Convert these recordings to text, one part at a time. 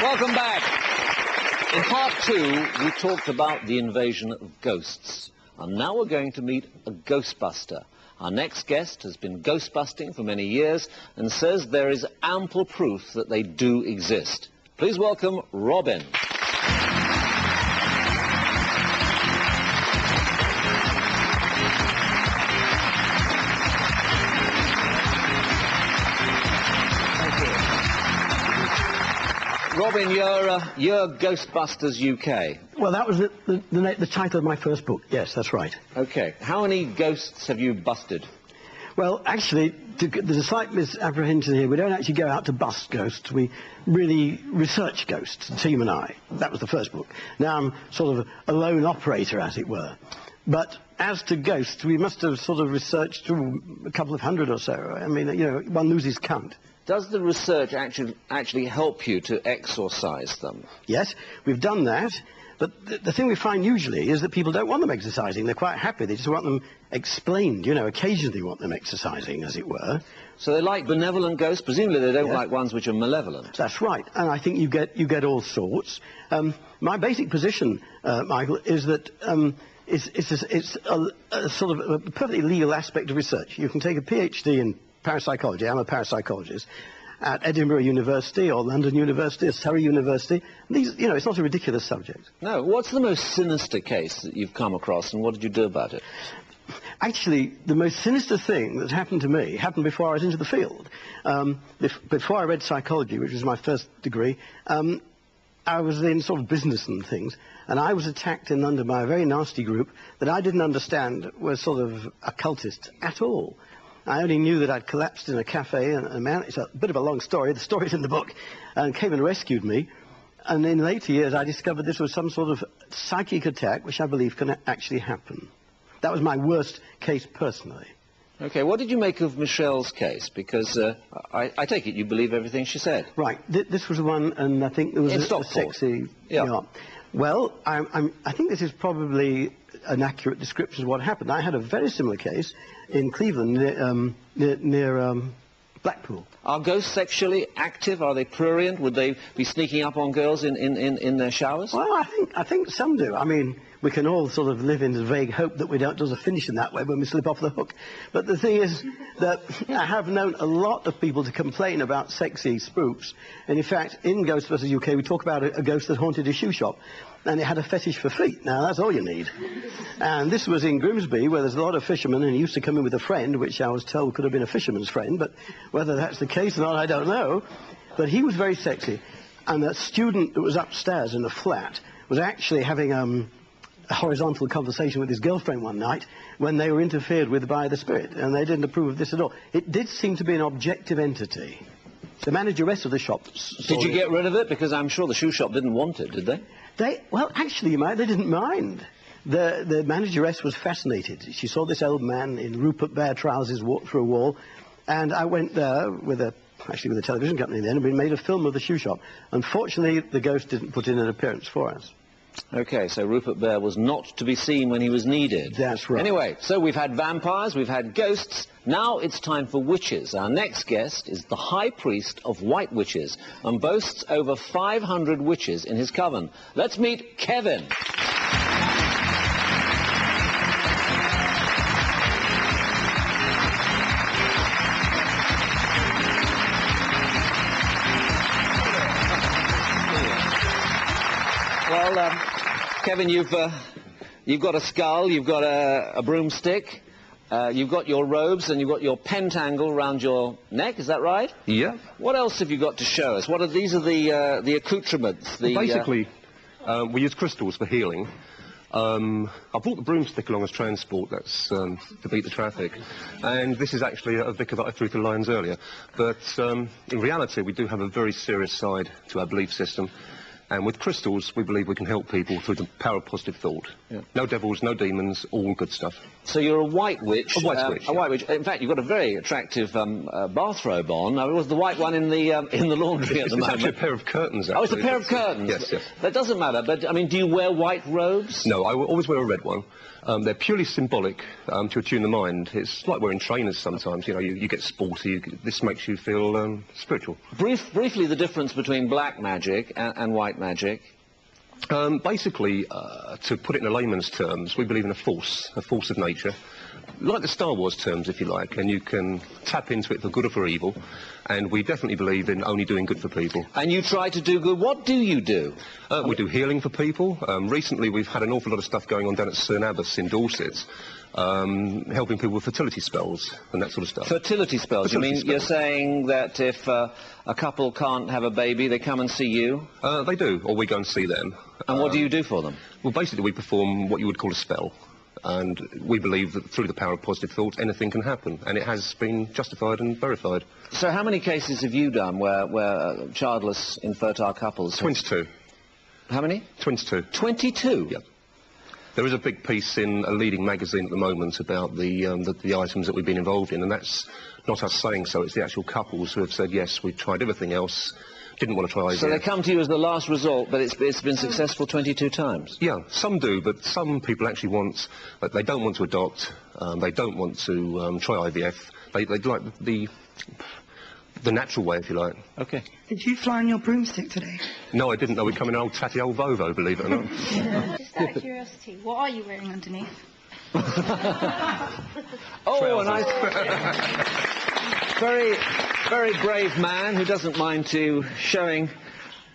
Welcome back. In part 2, we talked about the invasion of ghosts. And now we're going to meet a ghostbuster. Our next guest has been ghostbusting for many years and says there is ample proof that they do exist. Please welcome Robin. Robin, you're Ghostbusters UK. Well, that was the title of my first book. Yes, that's right. Okay. How many ghosts have you busted? Well, actually, there's a slight misapprehension here. We don't actually go out to bust ghosts. We really research ghosts, the team and I. That was the first book. Now I'm sort of a lone operator, as it were. But as to ghosts, we must have sort of researched through a couple of hundred or so. I mean, you know, one loses count. Does the research actually help you to exorcise them? Yes, we've done that. But the thing we find usually is that people don't want them exercising. They're quite happy. They just want them explained, you know, occasionally want them exercising, as it were. So they like benevolent ghosts? Presumably they don't like ones which are malevolent. That's right. And I think you get all sorts. My basic position, Michael, is that it's a sort of a perfectly legal aspect of research. You can take a PhD in parapsychology. I'm a parapsychologist at Edinburgh University or London University or Surrey University. These, you know, it's not a ridiculous subject. No. What's the most sinister case that you've come across, and what did you do about it? Actually, the most sinister thing that happened to me happened before I was into the field. Before I read psychology, which was my first degree, I was in sort of business and things, and I was attacked in London by a very nasty group that I didn't understand were sort of occultists at all. I only knew that I'd collapsed in a cafe, and a man, it's a bit of a long story, the story's in the book, and came and rescued me. And in later years, I discovered this was some sort of psychic attack, which I believe can actually happen. That was my worst case personally. Okay, what did you make of Michelle's case? Because I take it you believe everything she said. Right, this was the one, and I think there was a sexy... Yeah. Well, I think this is probably an accurate description of what happened. I had a very similar case in Cleveland, near Blackpool. Are ghosts sexually active? Are they prurient? Would they be sneaking up on girls in their showers? Well, I think some do. I mean, we can all sort of live in the vague hope that we don't do a finish in that way when we slip off the hook. But the thing is that I have known a lot of people to complain about sexy spooks. And in fact, in Ghostbusters UK, we talk about a ghost that haunted a shoe shop. And it had a fetish for feet. Now, that's all you need. And this was in Grimsby, where there's a lot of fishermen, and he used to come in with a friend, which I was told could have been a fisherman's friend, but whether that's the case or not, I don't know. But he was very sexy. And a student that was upstairs in the flat was actually having a horizontal conversation with his girlfriend one night when they were interfered with by the spirit, and they didn't approve of this at all. It did seem to be an objective entity. The manageress of the shop... Did you get rid of it? Because I'm sure the shoe shop didn't want it, did they? Well, actually, they didn't mind. The manageress was fascinated. She saw this old man in Rupert Bear trousers walk through a wall, and I went there with a television company then, and we made a film of the shoe shop. Unfortunately, the ghost didn't put in an appearance for us. Okay, so Rupert Bear was not to be seen when he was needed. That's right. Anyway, so we've had vampires, we've had ghosts. Now it's time for witches. Our next guest is the High Priest of White Witches and boasts over 500 witches in his coven. Let's meet Kevin. Well, Kevin, you've got a skull, you've got a broomstick, you've got your robes, and you've got your pentacle around your neck. Is that right? Yeah. What else have you got to show us? These are the accoutrements. Basically, we use crystals for healing. I brought the broomstick along as transport. That's to beat the traffic. And this is actually a vicar that I threw to the lions earlier. But in reality, we do have a very serious side to our belief system. And with crystals, we believe we can help people through the power of positive thought. Yeah. No devils, no demons, all good stuff. So you're a white witch. A white witch. A white witch. In fact, you've got a very attractive bathrobe on. Now, it was the white one in the laundry at the moment. It's actually a pair of curtains, actually. Oh, it's a pair of curtains? Yes, yes. That doesn't matter, but, I mean, do you wear white robes? No, I always wear a red one. They're purely symbolic to attune the mind. It's like wearing trainers sometimes. You know, you get sporty. This makes you feel spiritual. Briefly, the difference between black magic and white magic. Basically, to put it in a layman's terms, we believe in a force of nature, like the Star Wars terms, if you like, and you can tap into it for good or for evil, and we definitely believe in only doing good for people. And you try to do good. What do you do? We do healing for people. Recently, we've had an awful lot of stuff going on down at St Abbas in Dorset, helping people with fertility spells and that sort of stuff. Fertility spells? You're saying that if a couple can't have a baby, they come and see you? They do, or we go and see them. And what do you do for them? Well, basically, we perform what you would call a spell. And we believe that through the power of positive thought, anything can happen. And it has been justified and verified. So how many cases have you done where childless, infertile couples... 22. How many? 22. 22? Yep. There is a big piece in a leading magazine at the moment about the items that we've been involved in, and that's not us saying so, it's the actual couples who have said, yes, we've tried everything else, didn't want to try IVF. So they come to you as the last resort, but it's been successful 22 times? Yeah, some do, but some people actually want... They don't want to adopt, they don't want to try IVF, they'd like the natural way, if you like. OK. Did you fly on your broomstick today? No, I didn't. No, we come in an old tatty old Volvo, believe it or not. Just out of curiosity, what are you wearing underneath? Oh, a nice... very brave man who doesn't mind showing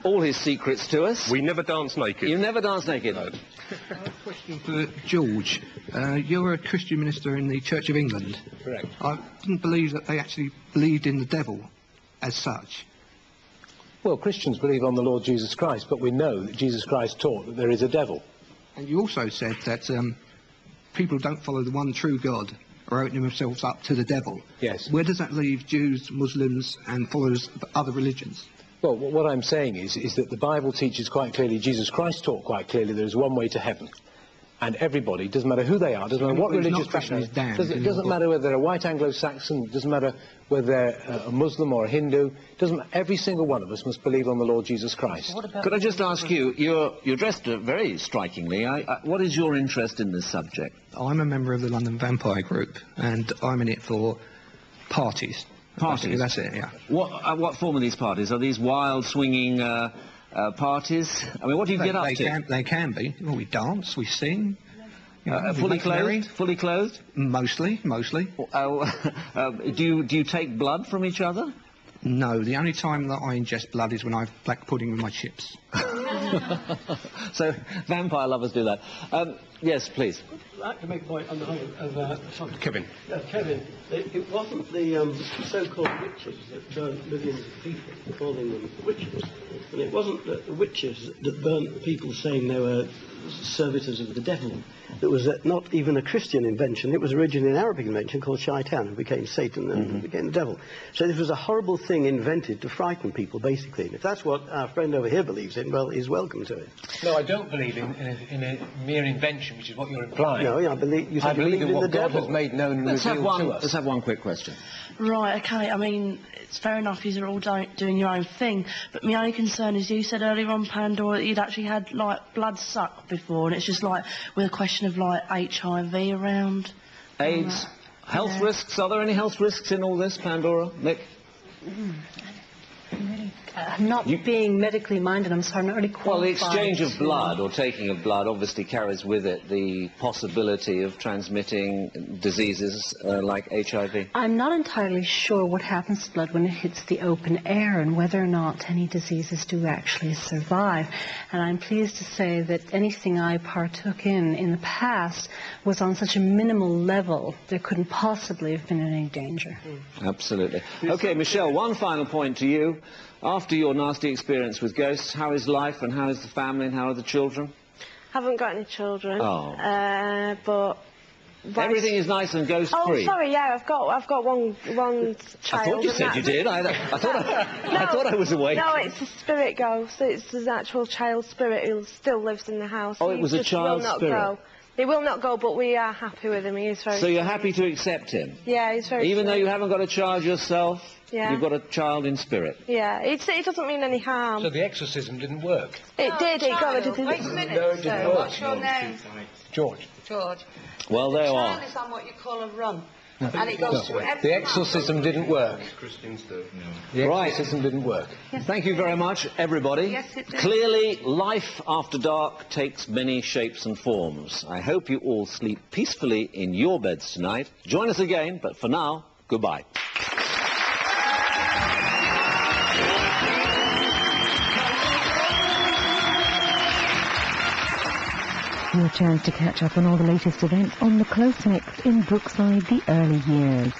all his secrets to us. We never dance naked. You never dance naked? No. I have a question for George. You're a Christian minister in the Church of England. Correct. I didn't believe that they actually believed in the devil as such. Well, Christians believe on the Lord Jesus Christ, but we know that Jesus Christ taught that there is a devil. And you also said that people who don't follow the one true God are opening themselves up to the devil. Yes. Where does that leave Jews, Muslims and followers of other religions? Well, what I'm saying is that the Bible teaches quite clearly, Jesus Christ taught quite clearly, there is one way to heaven. And everybody, doesn't matter who they are, doesn't matter what religious background, it doesn't matter whether they're a white Anglo-Saxon, it doesn't matter whether they're a Muslim or a Hindu, every single one of us must believe on the Lord Jesus Christ. Could I just ask you, you're dressed very strikingly. What is your interest in this subject? I'm a member of the London Vampire Group, and I'm in it for parties. Parties? That's it, yeah. What form are these parties? Are these wild, swinging parties? I mean, what do you get up to? They can be. Well, we dance, we sing. Fully clothed? Fully clothed? Mostly. Do you take blood from each other? No, the only time that I ingest blood is when I have black pudding with my chips. So, vampire lovers do that. Yes, please. I'd like to make a point on the whole of... sorry. Kevin. Kevin, it wasn't the so-called witches that burnt millions of people, calling them witches. And it wasn't the witches that burnt people saying they were servitors of the devil. It was not even a Christian invention. It was originally an Arabic invention called Shaitan, who became Satan and became the devil. So this was a horrible thing invented to frighten people, basically. And if that's what our friend over here believes in, well, he's welcome to it. No, I don't believe in a mere invention, which is what you're implying. No, I believe in what the God devil. has made known and revealed to us. Let's have one quick question. Right, okay, I mean, it's fair enough, you're all doing your own thing, but my only concern is you said earlier on, Pandora, that you'd actually had, like, blood sucked before, and it's just, like, with a question of, like, HIV around. AIDS, health risks, are there any health risks in all this, Pandora? Mick? I'm not being medically minded, I'm sorry, I'm not really qualified. Well, the exchange of blood or taking of blood obviously carries with it the possibility of transmitting diseases like HIV. I'm not entirely sure what happens to blood when it hits the open air and whether or not any diseases do actually survive. And I'm pleased to say that anything I partook in the past was on such a minimal level there couldn't possibly have been any danger. Absolutely. Okay, Michelle, one final point to you. After your nasty experience with ghosts, how is life and how is the family and how are the children? Haven't got any children. Oh. But Everything is nice and ghost-free. Oh, sorry, yeah, I've got one child. I thought you said you did. I thought I was awake. No, it's a spirit ghost. It's an actual child spirit who still lives in the house. Oh, it was a child spirit. Go. He will not go, but we are happy with him. He is very. So you're happy to accept him? Yeah, he's very. Even though you haven't got a child yourself, you've got a child in spirit. Yeah, it doesn't mean any harm. So the exorcism didn't work? It did. It got rid of Wait a minute. No, it didn't work. What's your name? George. George. Well, there you are. The child is on what you call a run. And it goes through every The exorcism didn't work. Christians do. The exorcism didn't work. Thank you very much, everybody. Yes, it did. Clearly, life after dark takes many shapes and forms. I hope you all sleep peacefully in your beds tonight. Join us again, but for now, goodbye. Your chance to catch up on all the latest events on The Close Mix in Brookside, the early years.